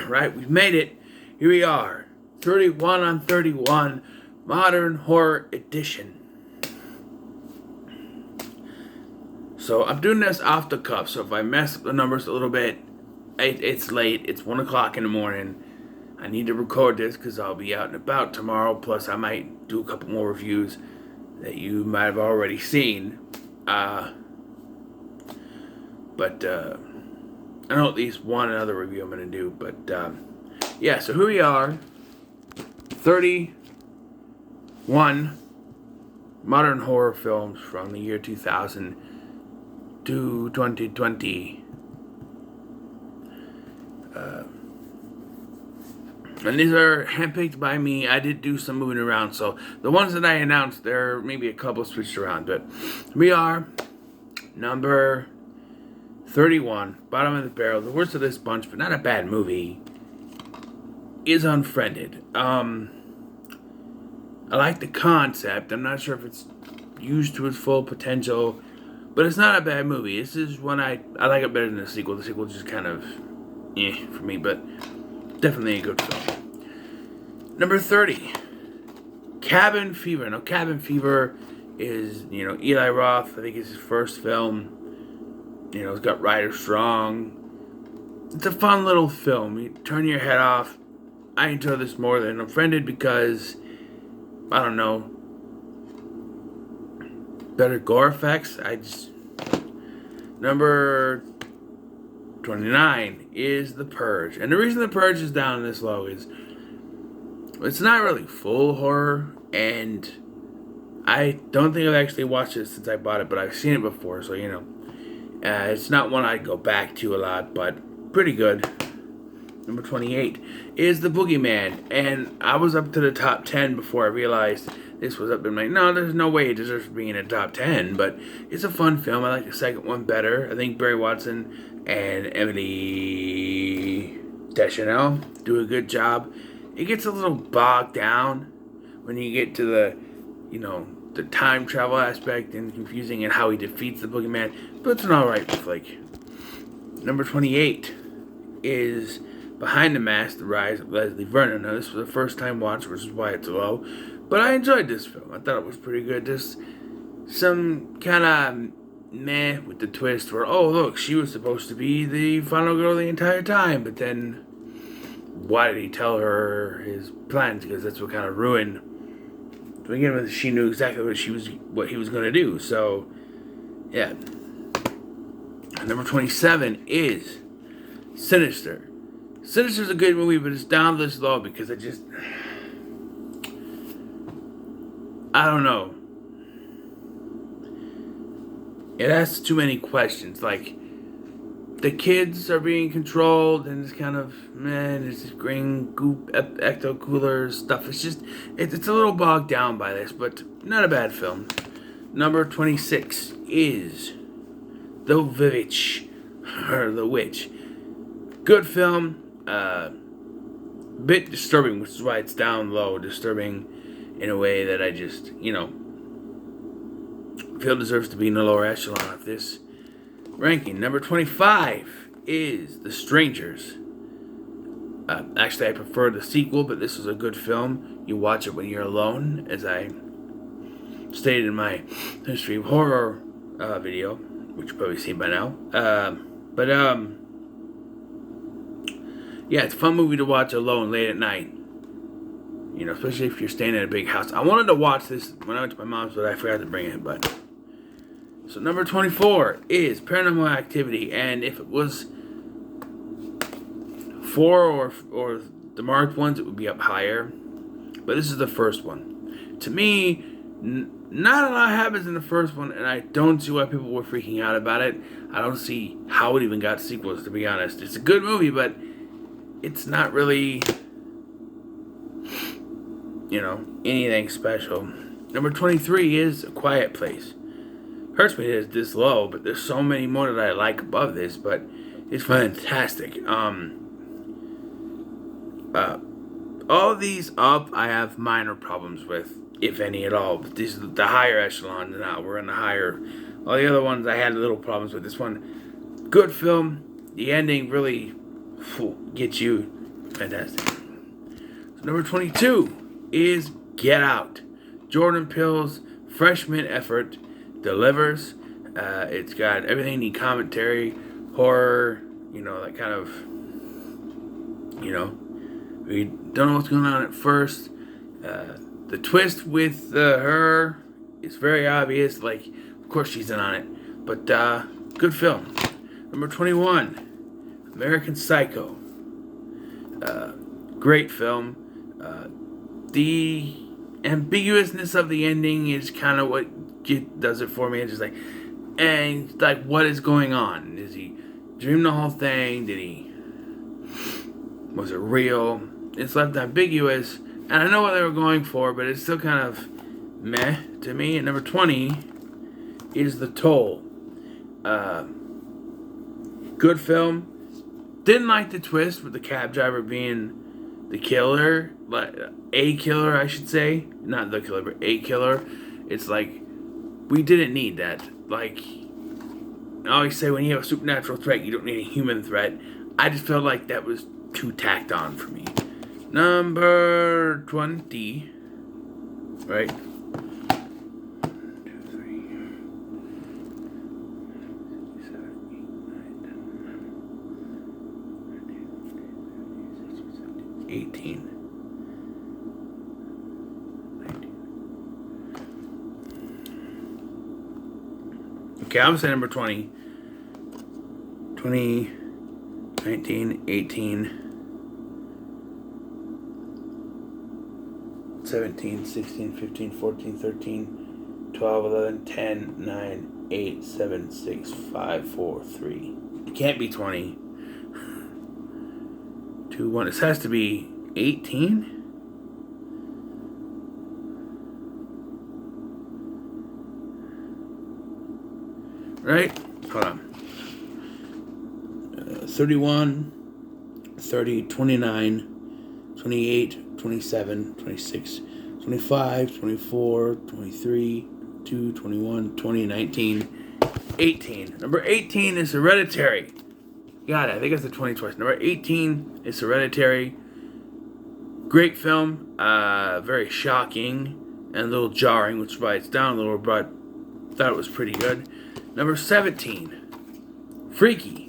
Right, we've made it. Here we are. 31 on 31. Modern Horror Edition. So I'm doing this off the cuff. So if I mess up the numbers a little bit, it's late. It's 1 o'clock in the morning. I need to record this because I'll be out and about tomorrow. Plus I might do a couple more reviews that you might have already seen. But I know at least one other review I'm going to do. But yeah, so here we are. 31 modern horror films from the year 2000 to 2020. And these are handpicked by me. I did do some moving around, so the ones that I announced, there are maybe a couple switched around, but we are number 31, bottom of the barrel, the worst of this bunch, but not a bad movie, is Unfriended. I like the concept. I'm not sure if it's used to its full potential, but it's not a bad movie. This is one I like it better than the sequel. The sequel just kind of for me, but definitely a good film. Number 30, Cabin Fever. Now, Cabin Fever is, Eli Roth. I think it's his first film. It's got Ryder Strong. It's a fun little film. You turn your head off. I enjoy this more than Unfriended because, I don't know, better gore effects. Number 29 is The Purge. And the reason The Purge is down this low is it's not really full horror, and I don't think I've actually watched it since I bought it, but I've seen it before, so it's not one I'd go back to a lot, but pretty good. Number 28 is The Boogeyman, and I was up to the top 10 before I realized this was up. I'm like, no, there's no way it deserves to be in the top 10, but it's a fun film. I like the second one better. I think Barry Watson and Emily Deschanel do a good job. It gets a little bogged down when you get to the time travel aspect and confusing and how he defeats the boogeyman, but it's an alright flick. Number 28 is Behind the Mask, The Rise of Leslie Vernon. Now, this was a first time watch, which is why it's low, but I enjoyed this film. I thought it was pretty good. Just some kind of meh with the twist where, oh, look, she was supposed to be the final girl the entire time, but then why did he tell her his plans? Because that's what kind of ruined. To begin with, she knew exactly what he was going to do. So, yeah. Number 27 is Sinister. Sinister's a good movie, but it's down this low because I don't know. It asks too many questions. Like, the kids are being controlled, and it's kind of, there's this green goop, ecto cooler stuff. It's just, it's a little bogged down by this, but not a bad film. Number 26 is The Witch, or The Witch. Good film, bit disturbing, which is why it's down low. Disturbing in a way that I just, feel deserves to be in the lower echelon of this ranking. Number 25 is The Strangers. Actually, I prefer the sequel, but this is a good film. You watch it when you're alone, as I stated in my history of horror video, which you've probably seen by now. Yeah, it's a fun movie to watch alone late at night. Especially if you're staying in a big house. I wanted to watch this when I went to my mom's, but I forgot to bring it. But so number 24 is Paranormal Activity, and if it was 4 or the marked ones, it would be up higher. But this is the first one. To me, not a lot happens in the first one, and I don't see why people were freaking out about it. I don't see how it even got sequels, to be honest. It's a good movie, but it's not really, anything special. Number 23 is A Quiet Place. Hurts me that it's this low, but there's so many more that I like above this, but it's fantastic. All these up, I have minor problems with, if any at all. But these are the higher echelon now. We're in the higher. All the other ones I had little problems with. This one, good film. The ending really gets you fantastic. So number 22 is Get Out. Jordan Peele's freshman effort delivers. It's got everything you need: commentary, horror, that kind of, we don't know what's going on at first. The twist with her is very obvious. Like, of course she's in on it. But good film. Number 21, American Psycho. Great film. The ambiguousness of the ending is kind of what does it for me. It's just like, what is going on? Is he dreaming the whole thing? Was it real? It's left ambiguous, and I know what they were going for, but it's still kind of meh to me. And number 20 is The Toll. Good film. Didn't like the twist with the cab driver being the killer, like a killer, I should say. Not the killer, but a killer. It's like, we didn't need that. Like, I always say, when you have a supernatural threat, you don't need a human threat. I just felt like that was too tacked on for me. Number 20, right? 18. 19. Okay, I'm saying number 20. 20, 19, 18, 17, 16, 15, 14, 13, 12, 11, 10, 9, 8, 7, 6, 5, 4, 3. It can't be 20. 2, 1. This has to be 18? Right? Hold on. 31, 30, 29, 28, 27, 26, 25, 24, 23, 22, 21, 20, 19, 18. Number 18 is Hereditary. Got it. I think it's the 20 twice. Number 18 is Hereditary. Great film. Very shocking and a little jarring, which is why it's down a little, but thought it was pretty good. Number 17, Freaky.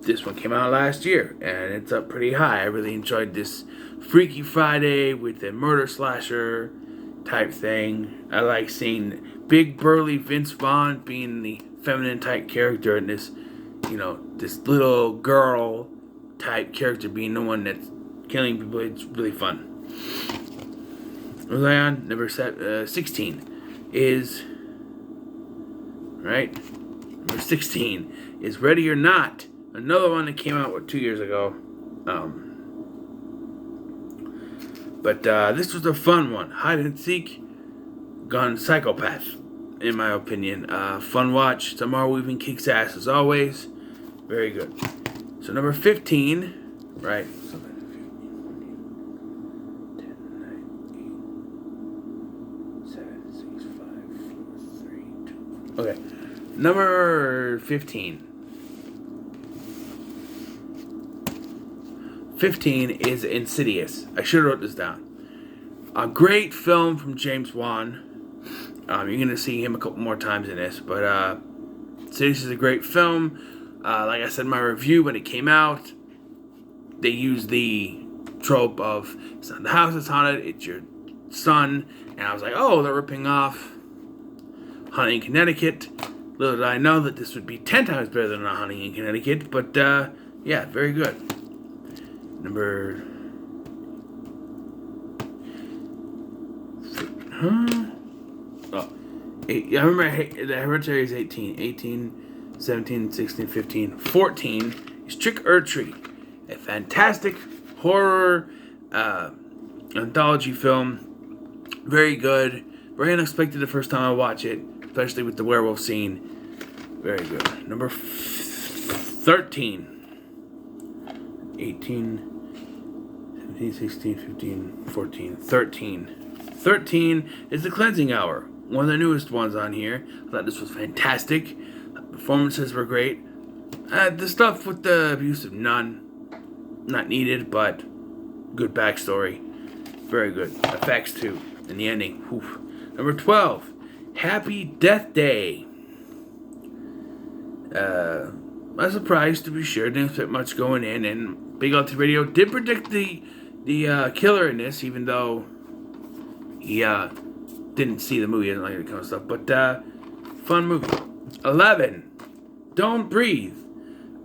This one came out last year, and it's up pretty high. I really enjoyed this Freaky Friday with the murder slasher type thing. I like seeing big burly Vince Vaughn being the feminine type character, and this, this little girl type character being the one that's killing people. It's really fun. Was I on? Number 16 is, right? Number 16 is Ready or Not. Another one that came out, 2 years ago. But this was a fun one. Hide and seek, gone psychopath, in my opinion. Fun watch. Tamara Weaving kicks ass as always. Very good. So number 15, right? 10, 9, 8, 7, 6, 5, 4, 3, 2. Okay. Number 15. 15 is Insidious. I should have wrote this down. A great film from James Wan. You're going to see him a couple more times in this. But Insidious is a great film. Like I said in my review, when it came out, they used the trope of the house is haunted, it's your son. And I was like, oh, they're ripping off Haunting in Connecticut. Little did I know that this would be 10 times better than a Haunting in Connecticut. But yeah, very good. Number... Oh. 8. I remember the Hereditary is 18. 18, 17, 16, 15. 14 is Trick or Treat. A fantastic horror anthology film. Very good. Very unexpected the first time I watch it. Especially with the werewolf scene. Very good. Number 13. 18, 17, 16, 15, 14, 13. 13 is The Cleansing Hour. One of the newest ones on here. I thought this was fantastic. Performances were great. The stuff with the abuse of nun not needed, but good backstory. Very good. Effects, too. And the ending. Oof. Number 12, Happy Death Day. I'm surprised, to be sure. Didn't expect much going in. And Big LT Radio did predict the killer in this, even though he didn't see the movie and like that kind of stuff. But fun movie. 11, Don't Breathe.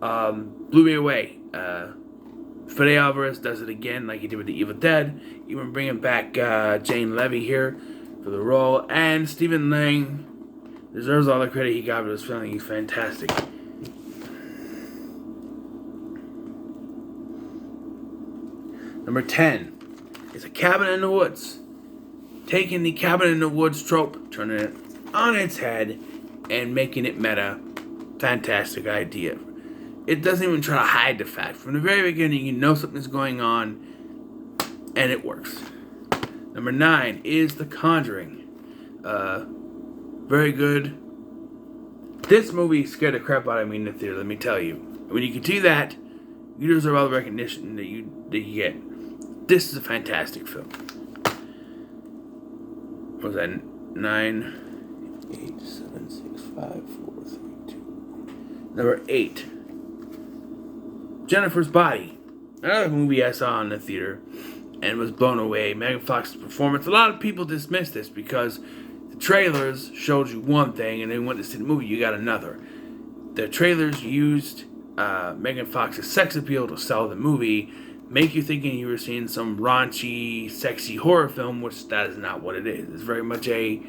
Blew me away. Fede Alvarez does it again, like he did with The Evil Dead. Even bringing back Jane Levy here for the role, and Stephen Lang deserves all the credit he got for this film. He's fantastic. Number 10 is A Cabin in the Woods. Taking the cabin in the woods trope, turning it on its head, and making it meta. Fantastic idea. It doesn't even try to hide the fact. From the very beginning, you know something's going on, and it works. Number 9 is The Conjuring. Very good. This movie scared the crap out of me in the theater, let me tell you. When you can do that, you deserve all the recognition that you get. This is a fantastic film. What was that? 9, 8, 7, 6, 5, 4, 3, 2. Number 8. Jennifer's Body. Another movie I saw in the theater and was blown away. Megan Fox's performance. A lot of people dismiss this because the trailers showed you one thing and then went to see the movie, you got another. The trailers used Megan Fox's sex appeal to sell the movie, make you thinking you were seeing some raunchy, sexy horror film, which that is not what it is. It's very much a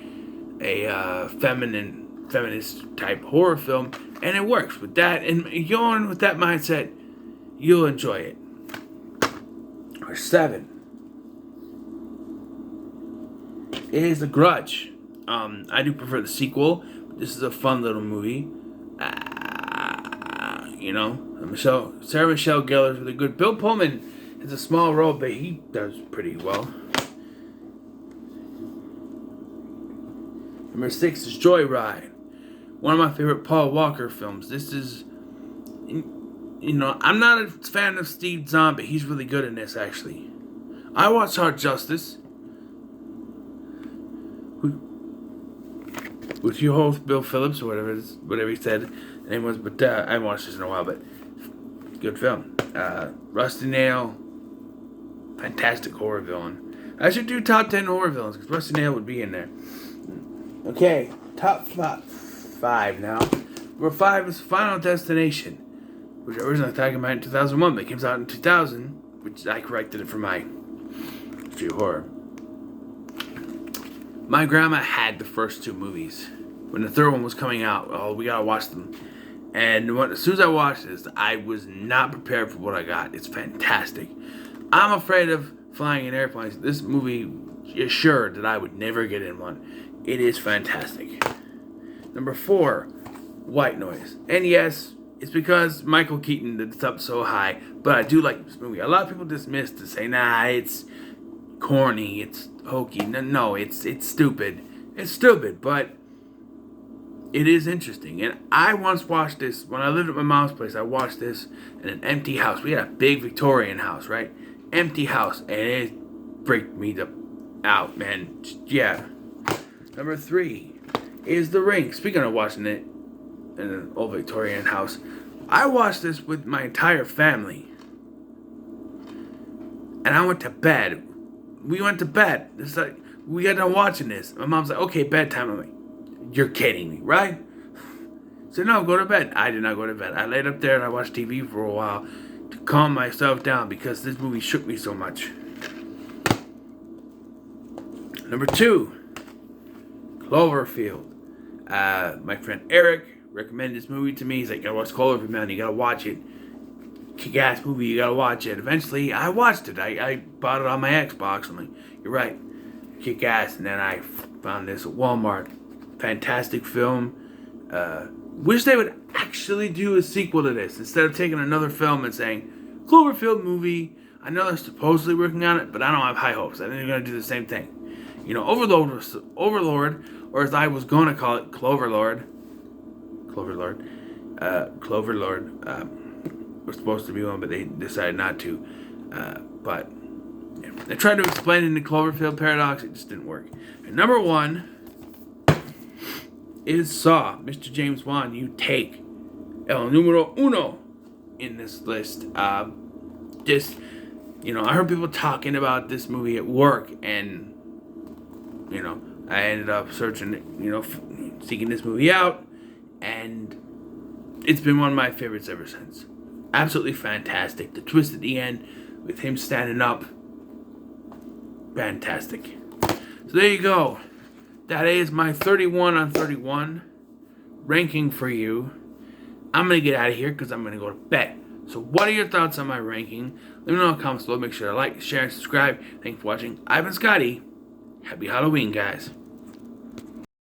feminist type horror film, and it works with that. And going with that mindset, you'll enjoy it. Number 7 is The Grudge. I do prefer the sequel, but this is a fun little movie. Sarah Michelle Gellar's really good. Bill Pullman has a small role, but he does pretty well. Number 6 is Joyride. One of my favorite Paul Walker films. This is, I'm not a fan of Steve Zahn, but he's really good in this, actually. I watched Hard Justice with your host Bill Phillips, or whatever he said the name was, but I haven't watched this in a while, but good film. Rusty Nail, fantastic horror villain. I should do top 10 horror villains, because Rusty Nail would be in there. Okay, top 5 now. Number 5 is Final Destination, which I originally talking about in 2001, but it comes out in 2000, which I corrected it for my history of horror. My grandma had the first 2 movies. When the third one was coming out, we gotta watch them. And as soon as I watched this, I was not prepared for what I got. It's fantastic. I'm afraid of flying in airplanes. This movie assured that I would never get in one. It is fantastic. Number 4, White Noise. And yes, it's because Michael Keaton did this up so high, but I do like this movie. A lot of people dismiss to say, nah, it's corny, it's hokey. No, it's stupid. It's stupid, but it is interesting. And I once watched this, when I lived at my mom's place, I watched this in an empty house. We had a big Victorian house, right? Empty house, and it freaked me out, man. Yeah. Number 3 is The Ring. Speaking of watching it in an old Victorian house, I watched this with my entire family. And I went to bed. We went to bed. It's like, we got done watching this. My mom's like, okay, bedtime. I'm like, you're kidding me, right? So no, go to bed. I did not go to bed. I laid up there and I watched TV for a while to calm myself down because this movie shook me so much. Number 2, Cloverfield. My friend Eric recommended this movie to me. He's like, you gotta watch Cloverfield, man. You gotta watch it. Kick-ass movie. You gotta watch it. Eventually, I watched it. I bought it on my Xbox. I'm like, you're right. Kick-ass. And then I found this at Walmart. Fantastic film. Wish they would actually do a sequel to this instead of taking another film and saying, Cloverfield movie. I know they're supposedly working on it, but I don't have high hopes. I think they're going to do the same thing. Overlord, or as I was going to call it, Cloverlord. was supposed to be one, but they decided not to. But yeah. I tried to explain it in the Cloverfield paradox. It just didn't work. And number 1 is Saw. Mr. James Wan, you take el numero uno in this list. I heard people talking about this movie at work, and I ended up searching, seeking this movie out, and it's been one of my favorites ever since. Absolutely fantastic. The twist at the end with him standing up, fantastic. So there you go. That is my 31 on 31 ranking for you. I'm going to get out of here because I'm going to go to bed. So what are your thoughts on my ranking? Let me know in the comments below. Make sure to like, share, and subscribe. Thanks for watching. I've been Scotty. Happy Halloween, guys.